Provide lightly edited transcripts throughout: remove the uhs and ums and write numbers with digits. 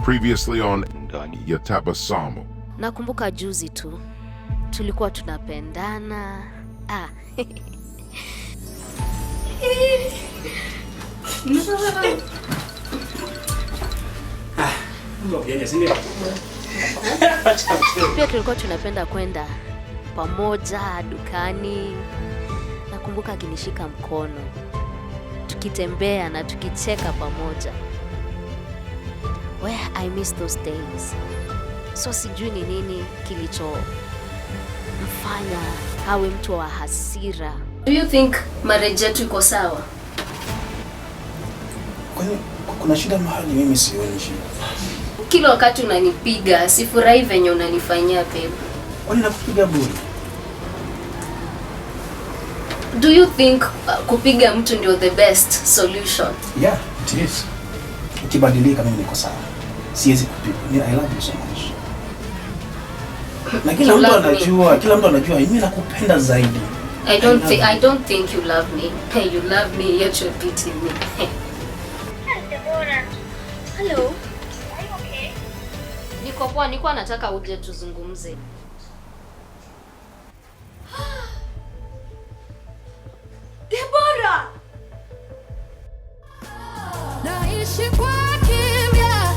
Previously on Ndani ya Tabasamu. Nakumbuka juzi tu tulikuwa tunapendana. Pia tulikuwa tunapenda kwenda pamoja dukani. Nakumbuka akinishika mkono tukitembea na tukicheka pamoja. Where I miss those days. So sijui ni nini kilicho mfanya awe mtu wa hasira. Do you think marriage yetu iko sawa? Kwani kuna shida mahali? Mimi sioni shida. Kila wakati unanipiga, sifurahi venye unanifanyia babe. Kwani nakupiga bure? Do you think kupiga mtu ndio the best solution? Yeah, it is. Ukibadilika mimi niko sawa. Siwezi kupiga. I love you so much. Na kila mtu anajua mimi nakupenda zaidi. I don't think you love me. Hey, you love me, yet you're beating me. Deborah. Hello. Are you okay? Niko poa, nilikuwa nataka uje tuzungumze. Deborah! Naishi kwa kimya.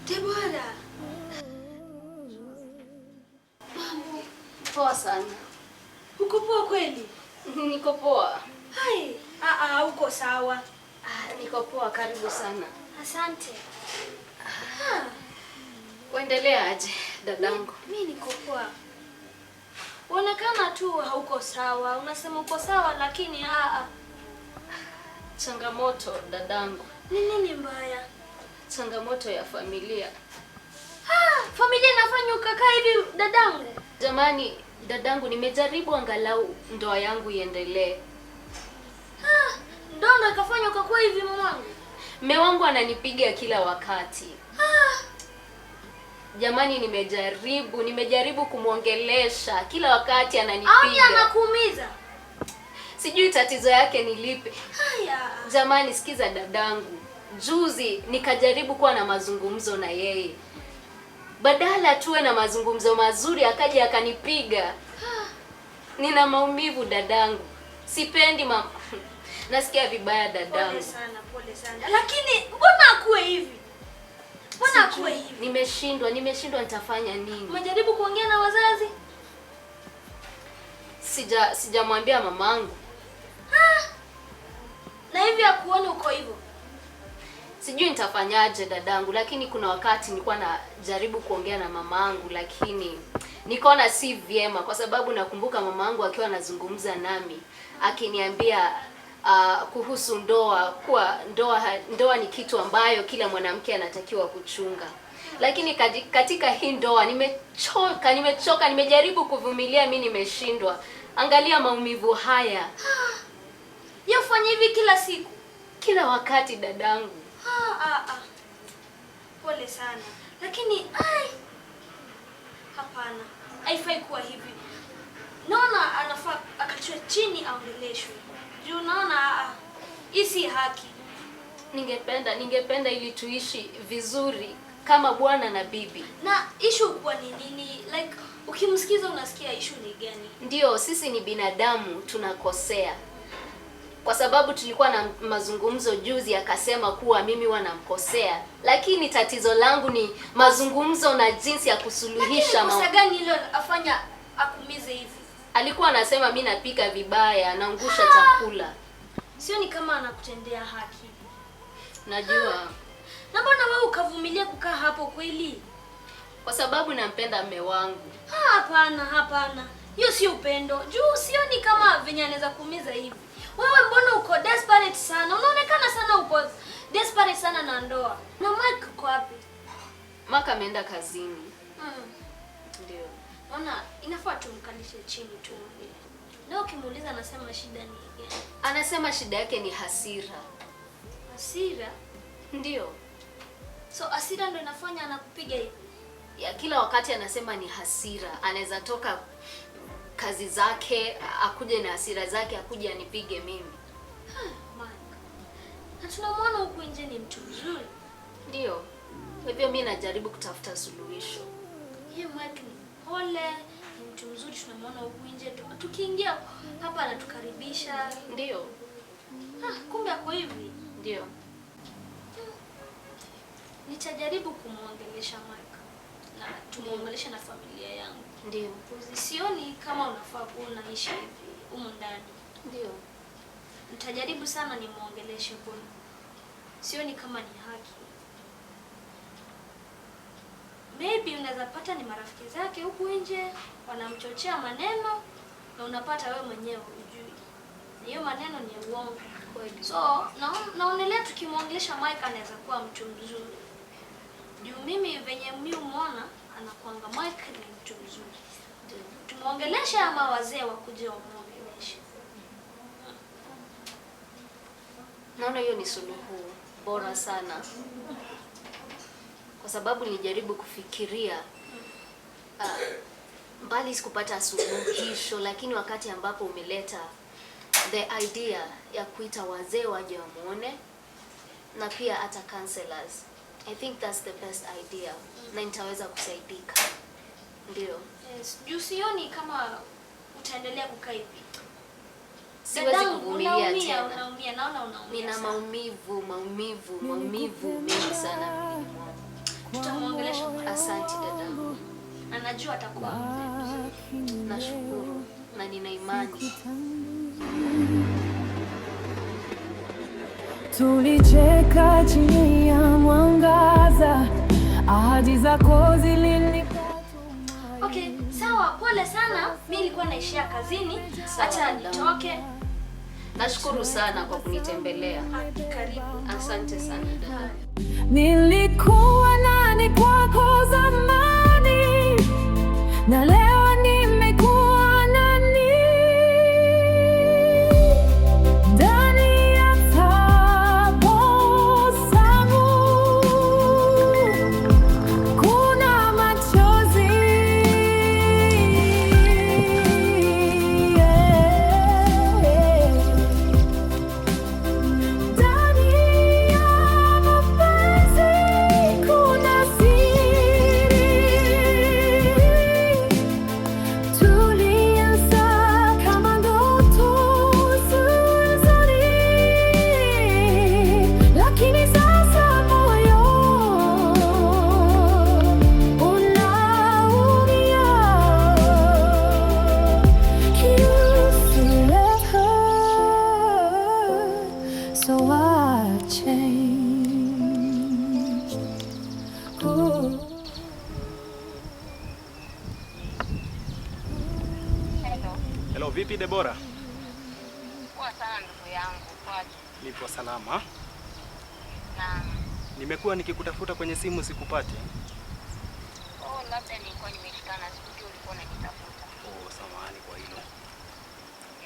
Deborah. Poa sana. Uko poa kweli? Niko poa. Hai, uko sawa. Niko poa, karibu sana. Asante. Uendelea aje dadangu? Mimi niko poa. Uonekana tu hauko sawa. Unasema uko sawa lakini Changamoto dadangu. Ni nini mbaya? Changamoto ya familia. Familia inafanya ukakaa hivi dadangu? Jamani, dadangu, nimejaribu angalau ndoa yangu iendelee. Ndoa ikafanya ukakuwa hivi mamangu? Mume wangu ananipiga kila wakati. Jamani, nimejaribu kumuongelesha, kila wakati ananipiga. Anakuumiza? Sijui tatizo yake ni lipi. Haya. Jamani, sikiza dadangu. Juzi nikajaribu kuwa na mazungumzo na yeye. Badala tuwe na mazungumzo mazuri akaja akanipiga. Nina maumivu dadangu. Sipendi nasikia vibaya dadangu. Pole sana. Lakini mbona akuwe hivi? Mbona akuwe hivi? Nimeshindwa nitafanya nini? Umejaribu kuongea na wazazi? Sijamwambia mamangu. Na hivi akuone uko hivyo? Sijui nitafanyaje dadangu, lakini kuna wakati nilikuwa najaribu kuongea na mamangu, lakini nikaona si vyema kwa sababu nakumbuka mamangu akiwa anazungumza nami akiniambia kuhusu ndoa, kuwa ndoa ni kitu ambayo kila mwanamke anatakiwa kuchunga. Lakini katika hii ndoa nimechoka, nimejaribu kuvumilia, mimi nimeshindwa. Angalia maumivu haya. Yafanya hivi kila siku, kila wakati dadangu. Pole sana. Lakini hapana. Haifai kuwa hivi. Naona anafaa akachwe chini aongeleshwe. Juu naona hii si haki. Ningependa ili tuishi vizuri kama bwana na bibi. Na issue kwa ni nini? Like ukimsikiza unasikia issue ni gani? Ndio, sisi ni binadamu, tunakosea. Kwa sababu tulikuwa na mazungumzo juzi akasema kuwa mimi wanamkosea. Lakini tatizo langu ni mazungumzo na jinsi ya kusuluhisha mambo. Kosa gani ile afanya akumize hivi? Alikuwa anasema mimi napika vibaya, naangusha chakula. Sio ni kama anakutendea haki. Najua. Na mbona wewe ukavumilia kukaa hapo kweli? Kwa sababu nampenda mume wangu. Hapana. Hiyo si upendo. Juu sioni kama venye anaweza kuumiza hivi. Wewe mbona uko desperate sana? Unaonekana sana uko desperate sana na ndoa. Na Mike uko wapi? Mike ameenda kazini. Ndio. Ona, inafaa tumkalishe chini tu. Leo ukimuuliza anasema shida ni gani? Anasema shida yake ni hasira. Hasira? Ndio. So hasira ndio inafanya anakupiga hivi? Ya kila wakati anasema ni hasira. Anaweza toka kazi zake, akuje na hasira zake, akuje anipige mimi. Na tunamwona huku nje ni mtu mzuri. Ndio. Kwa hivyo mimi najaribu kutafuta suluhisho. Yeye Mike ni pole, ni mtu mzuri, tunamwona huku nje. Tukiingia hapa anatukaribisha. Ndio. Kumbe ako hivi. Ndio. Nitajaribu kumuongelesha Mike. Na tumuongeleshe na familia yangu. Ndio. Sioni kama unafaa kuwa unaishi hivi humu ndani. Ndio. Nitajaribu sana nimuongeleshe kuna. Sioni kama ni haki. Maybe unaweza pata ni marafiki zake huku nje wanamchochea maneno na unapata wewe mwenyewe hujui. Hiyo maneno ni uongo kweli. So, naonelea tukimuongelesha Mike anaweza kuwa mtu mzuri. Juu mimi venye mimi umeona anakuanga Mike ni mtu mzuri. Tumuongeleshe ama wazee wakuje wamuongeleshe. Naona hiyo ni suluhu bora sana. Kwa sababu nilijaribu kufikiria mbali sikupata suluhisho, lakini wakati ambapo umeleta the idea ya kuita wazee waje wamuone na pia hata counselors, I think that's the best idea na nitaweza kusaidika. Ndio. Yes, juu sioni kama utaendelea kukaa hivi. Siwezi kuvumilia tena. Unaumia, naona unaumia. Nina maumivu mengi sana mwilini mwangu. Tutamuongelesha. Asante dadangu. Anajua atakuwa mzee. Nashukuru na nina imani. Tulicheka chini ya mwangaza, ahadi zako zilinipata. Okay, sawa, pole sana. Mimi nilikuwa naishia kazini. Acha nitoke. Nashukuru sana kwa kunitembelea. Karibu. Asante sana dada. Nilikuwa nani kwako zamani, na leo nimekuwa nani ndani ya tabasamu. Kuna machozi, ndani ya mapenzi kuna siri. Tulianza kama ndoto nzuri, lakini sasa moyo unaumia. Used to let her, so I changed. Ooh. Hello, vipi Debora? Poa sana ndugu yangu, kwaje? Nipo salama. Na Nimekuwa nikikutafuta kwenye simu sikupati. labda nilikuwa nimeshikana siku ulikuwa unanitafuta. Samahani kwa hilo.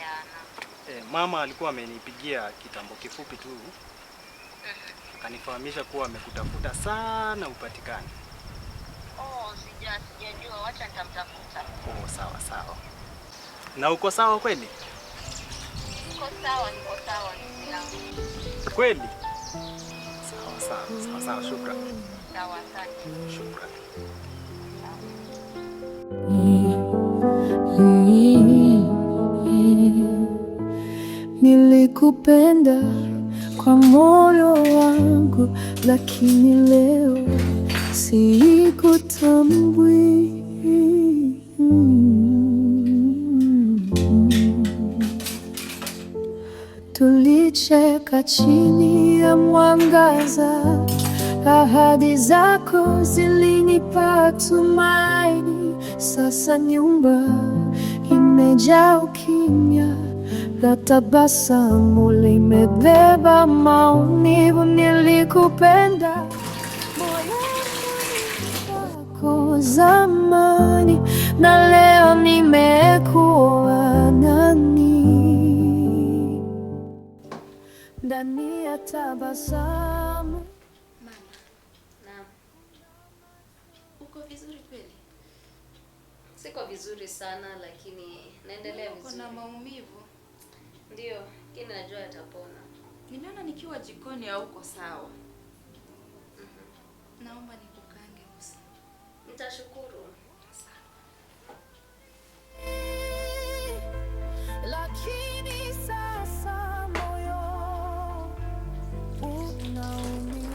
Yana. Mama alikuwa amenipigia kitambo kifupi tu. Akanifahamisha kuwa amekutafuta sana upatikane. Sijajua, wacha nitamtafuta. Sawa sawa. Na uko sawa kweli? Niko sawa ndugu yangu. Kweli? Sawa, shukrani. Sawa, asante. Shukrani. Nilikupenda kwa moyo wangu, lakini leo sikutambui. Tulicheka chini ya mwangaza, ahadi zako zilinipa tumaini. Sasa nyumba imejaa ukimya, na tabasamu limebeba maumivu. Nilikupenda moyo wako zamani, na leo nimekuwa nani ndani ya tabasamu. Naam. Uko vizuri kweli? Siko vizuri sana lakini naendelea vizuri. Kuna maumivu? Ndio, lakini najua yatapona. Nimeona nikiwa jikoni hauko sawa. Naomba nikukange usi. Nitashukuru. Lakini sasa moyo unaumia.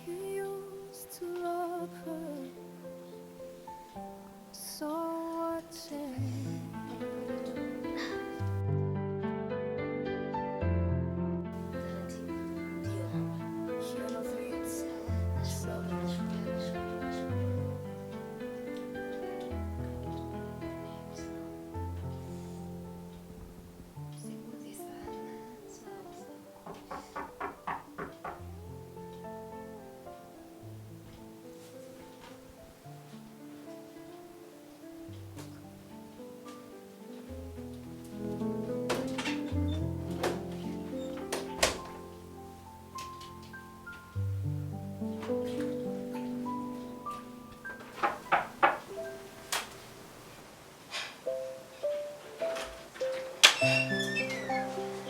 He used to love her, so what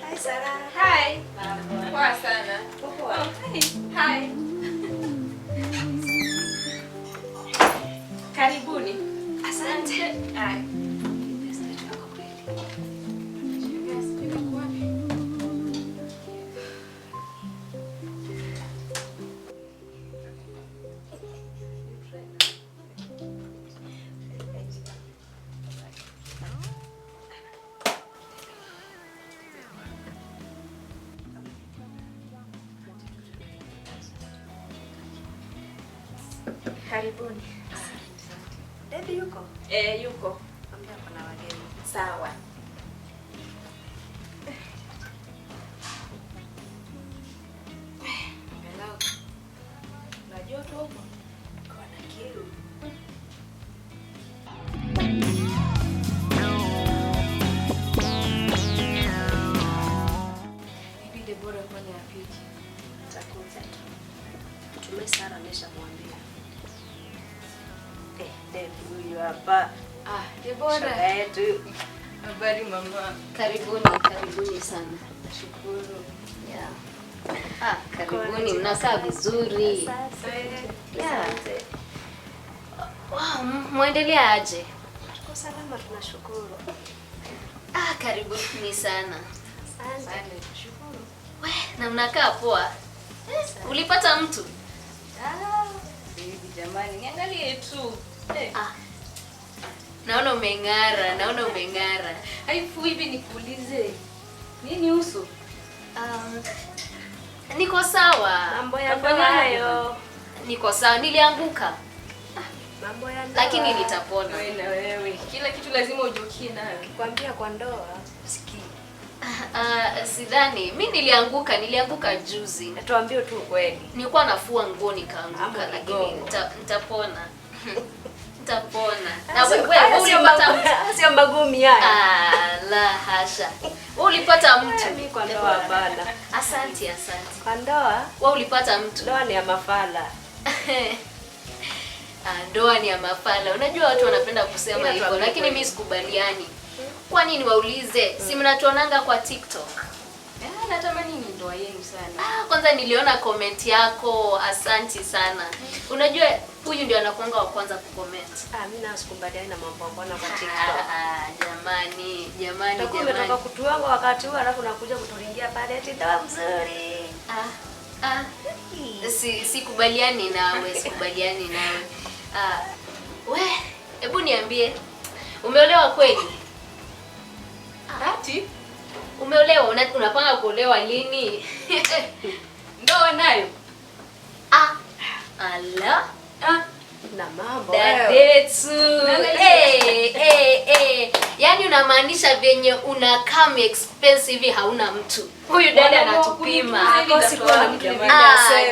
Hi Sarah. Hi. Poa sana. Poa. Hi. Karibuni. Asante. Hai. Karibuni. Daddy yuko? Yuko. Ambia kuna wageni. Sawa. Hello. Unajua tu huko? Kuna kiu. Bibi Debora kwani afiki? Atakuja tu. Tume Sara ameshamwambia. Huyu hapa. Debora. Yetu. Habari mama. Karibuni sana. Shukuru. Yeah. Karibuni, mnakaa vizuri. Yeah. Wow, muendelea aje? Tuko salama tunashukuru. Karibuni sana. Asante. Shukuru. Na mnakaa poa. Ulipata mtu? Bibi jamani, niangalie tu. Naona umeng'ara. Haifu hivi nikuulize. Nini uso? Niko sawa. Mambo ya hayo. Niko sawa, nilianguka. Mambo ya ndoa. Lakini nitapona. Wewe na wewe. Kila kitu lazima ujokie nayo. Kwambia kwa ndoa. Sikii. Sidhani. Mimi nilianguka juzi. Tuambie tu kweli. Nilikuwa nafua nguo nikaanguka, lakini nitapona. Nitapona. Na wewe ulipata mtu? Sio magumi haya. La hasha. Wewe ulipata mtu? Mimi kwa ndoa bana. Asante. Kwa ndoa? Wewe ulipata mtu? Ndoa ni ya mafala. Ndoa ni ya mafala. Unajua watu wanapenda kusema hivyo, lakini mimi sikubaliani. Kwa nini waulize? Si mnatuonanga kwa TikTok. Natamani ni ndoa yenu sana. Kwanza niliona comment yako, asanti sana. Unajua huyu ndio anakuanga wa kwanza kucomment. Mimi na sikubaliani na mambo mbona kwa TikTok. Jamani. Utakuwa umetoka kutuanga wakati huu alafu unakuja kuturingia pale eti ndoa mzuri. Sikubaliani nawe. Hebu niambie, umeolewa kweli? Ati? Umeolewa? Unapanga kuolewa lini? Ndoa nayo? Ala. Na mambo. Dadetu. Yaani unamaanisha venye una come expensive hauna mtu. Huyu dada anatupima.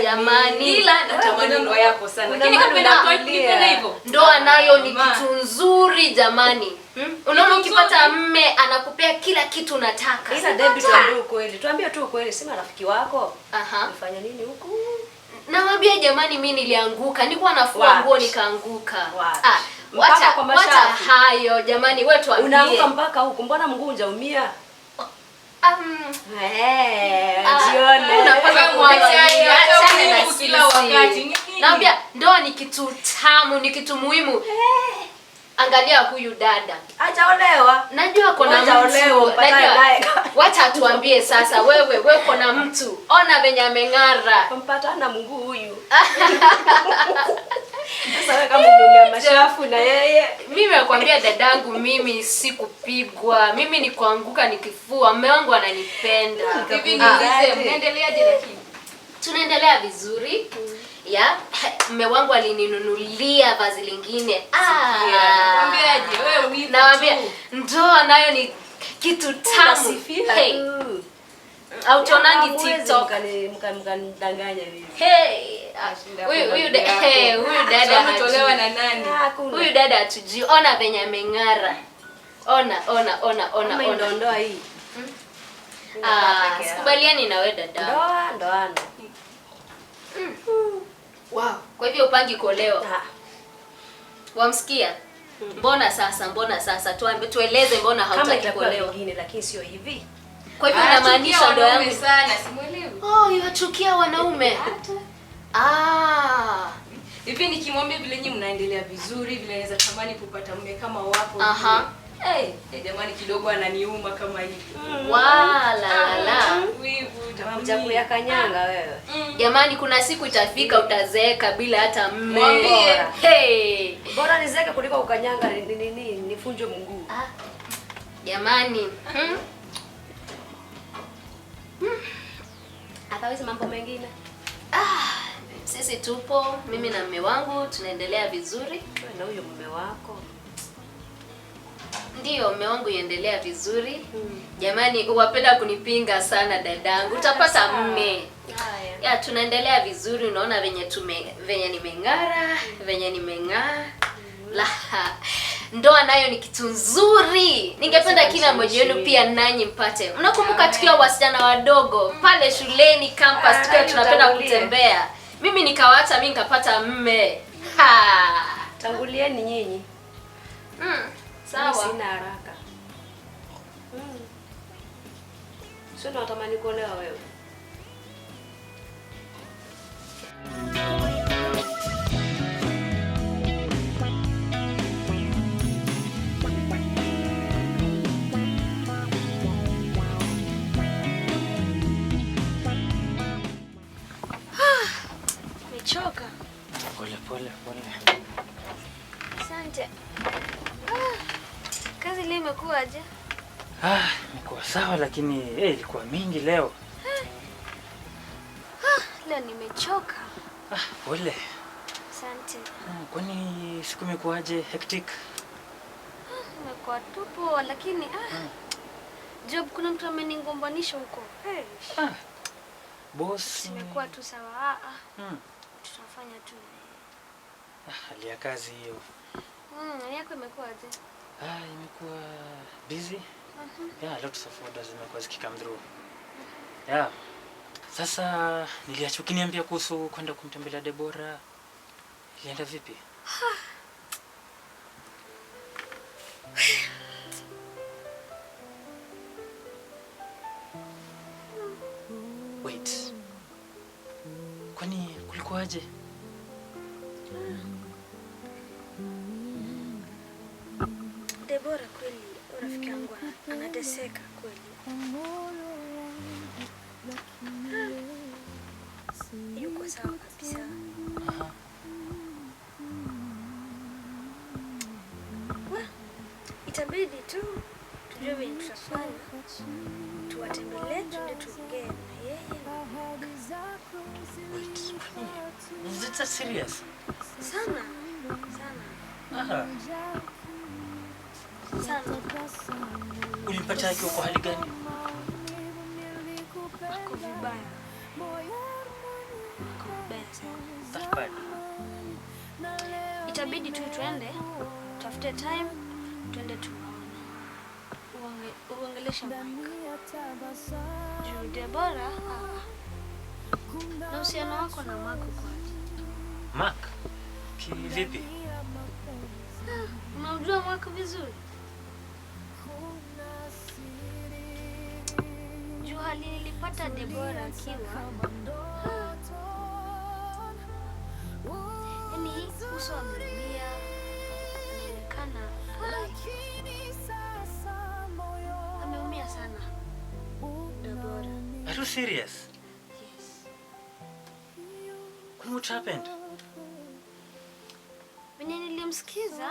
Jamani. Ila natamani ndoa yako sana. Lakini kama unapenda hivyo. Ndoa nayo ni kitu nzuri jamani. Unaona ukipata mme anakupea kila kitu unataka. Ila Debbie tuambie ukweli. Tuambie tu ukweli, sema rafiki wako. Unafanya nini huku? Nawaambia jamani, mimi nilianguka. Nilikuwa nafua nguo nikaanguka. Wacha hayo jamani, wewe tuambie. Unaanguka mpaka huku. Mbona mguu hujaumia? Jione. Unapata kuangalia kila wakati. Naambia ndoa ni kitu tamu, ni kitu muhimu. Angalia huyu dada. Hajaolewa. Najua kuna mtu. Wacha tuambie sasa, wewe uko na mtu. Ona venye ameng'ara. Kumpata na mguu huyu. Sasa wewe kama mume mashafu na yeye. Mimi nakwambia dadangu, mimi sikupigwa. Mimi ni kuanguka nikifua. Mume wangu ananipenda. Hivi niulize, mnaendeleaje lakini? Tunaendelea vizuri. Ya, mume wangu alininunulia vazi lingine. Mwambiaje wewe wivu? Naambia ndoa nayo ni kitu tamu. Hey. Au tuonangi TikTok mkanidanganya hivi. Huyu dada ametolewa na nani? Huyu dada hatujui. Ona venye ameng'ara. Ona. Ndoa hii. Sikubaliani na wewe dada. Ndoano. Wow. Kwa hivyo upangi kuolewa. Wamsikia? Mbona sasa tueleze mbona hautaki kuolewa? Wengine lakini sio hivi. Kwa hivyo unamaanisha ndoa yangu sana, simuelewi. Yachukia wanaume. Hivi nikimwambia vile nyinyi mnaendelea vizuri, vile naweza tamani kupata mume kama wapo. Jamani kidogo ananiuma kama hivi. Wala. Wivu utakuja kuyakanyanga wewe. Jamani kuna siku itafika utazeeka bila hata mme. Mwambie. Bora nizeeke kuliko ukanyanga nifunjwe mguu. Jamani. Akaweza mambo mengine. Sisi tupo, mimi na mume wangu tunaendelea vizuri. Na huyo mume wako? Ndiyo, mume wangu yaendelea vizuri. Jamani, wapenda kunipinga sana dadangu. Utapata mume. Ya tunaendelea vizuri, unaona venye nimeng'ara, venye nimeng'aa. Ndoa nayo ni kitu nzuri. Ningependa kila mmoja wenu pia nanyi mpate. Mnakumbuka tukiwa wasichana wadogo pale shuleni campus tukiwa tunapenda kutembea. Mimi nikawaacha mimi nikapata mme. Tangulieni nyinyi. Sawa. Sina haraka. Sio natamani kuolewa wewe. Nimechoka. Pole. Asante. Kazi leo imekuwaje? Imekuwa sawa lakini ilikuwa mingi leo. Leo nimechoka. Pole. Asante. Kwani siku imekuwaje hectic? Imekuwa tupo lakini job kuna mtu ameningombanisha huko. Boss. Imekuwa tu sawa. Tutafanya tu. Hali ya kazi hiyo. Yako imekuwaje? Imekuwa busy. Lots of orders zimekuwa zikicome through. Sasa niliacha ukiniambia kuhusu kwenda kumtembelea Deborah. Ilienda vipi? Wait. Kwani kulikuwaje? Deborah kweli rafiki yangu anateseka kweli. Yuko sawa kabisa. Itabidi tu tujue vile tutafanya. Tuwatembelee tuende tuongee na yeye. Wait. Is it serious? Sana. Ulimpata akiwa kwa hali gani? ako vibaya. Ako vibaya sana. That bad. Itabidi tu tuende, tafute time, tuende tu. Uongelesha Mike. Juu Debora, na uhusiano wako na Mark kwaje? Mark? Kivipi? Unamjua Mark vizuri? Juu hali nilipata Debora akiwa yaani uso ameumia, anaonekana ameumia sana. Debora. Are you serious? Yes. What happened? Venye nilimsikiza,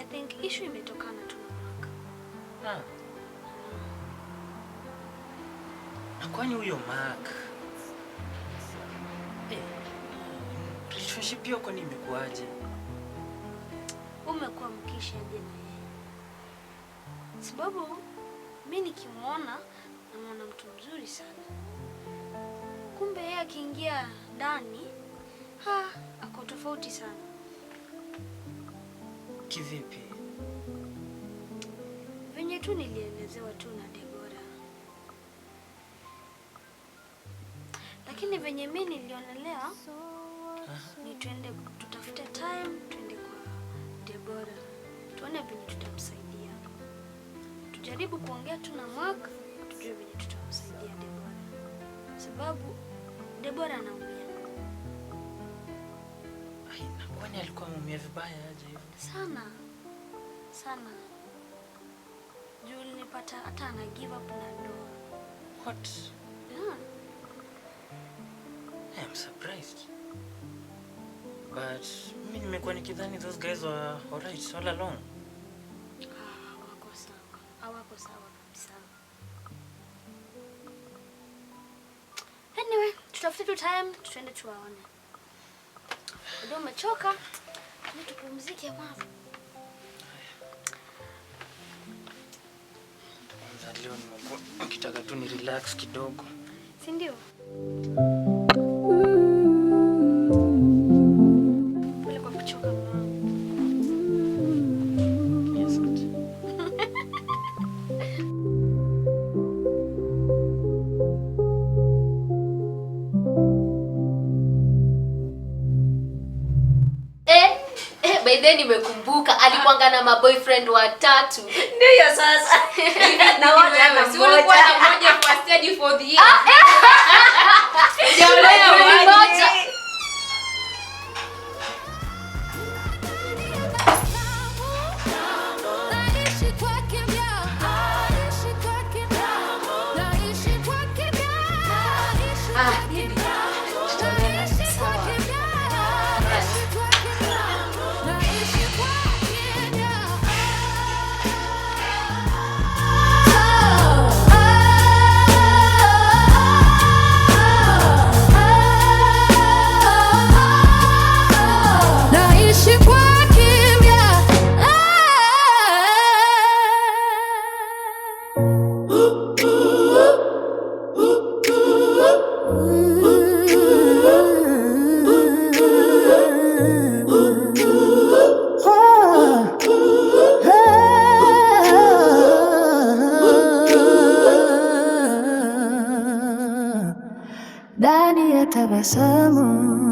I think issue imetokana tu na Mark. Na kwani huyo Mark? Relationship yako ni imekuaje? Umekuwa mkisha aje na yeye? Sababu mimi nikimwona namuona mtu mzuri sana. Kumbe yeye akiingia ndani, ako tofauti sana. Kivipi? Venye tu nilielezewa tu na Debora. Lakini venye mimi nilionelea ni tuende tutafute time, tuende kwa Debora. Tuone venye tutamsaidia. Tujaribu kuongea tu na Mark, tujue venye tutamsaidia Debora. Sababu Debora anaumia. Na kwani alikuwa ameumia vibaya aje hivyo? Sana. Sana. Juu nilipata hata ana give up na ndoa. What? Yeah. I'm surprised. But mimi nimekuwa nikidhani those guys were alright all along. Hawako sawa. Hawako sawa kabisa. Anyway, tutafute tu time, tuende tuwaone. Ndio umechoka? Ni tupumzike kwanza. Kwanza leo nimekuwa nikitaka tu ni relax kidogo. Si ndio? Pole kwa kuchoka mama. Yes. By then nimekumbuka alikuanga na maboyfriend 3. Ndio sasa. Na wote ana mmoja. Ulikuwa na mmoja kwa study for the year. Ndani ya tabasamu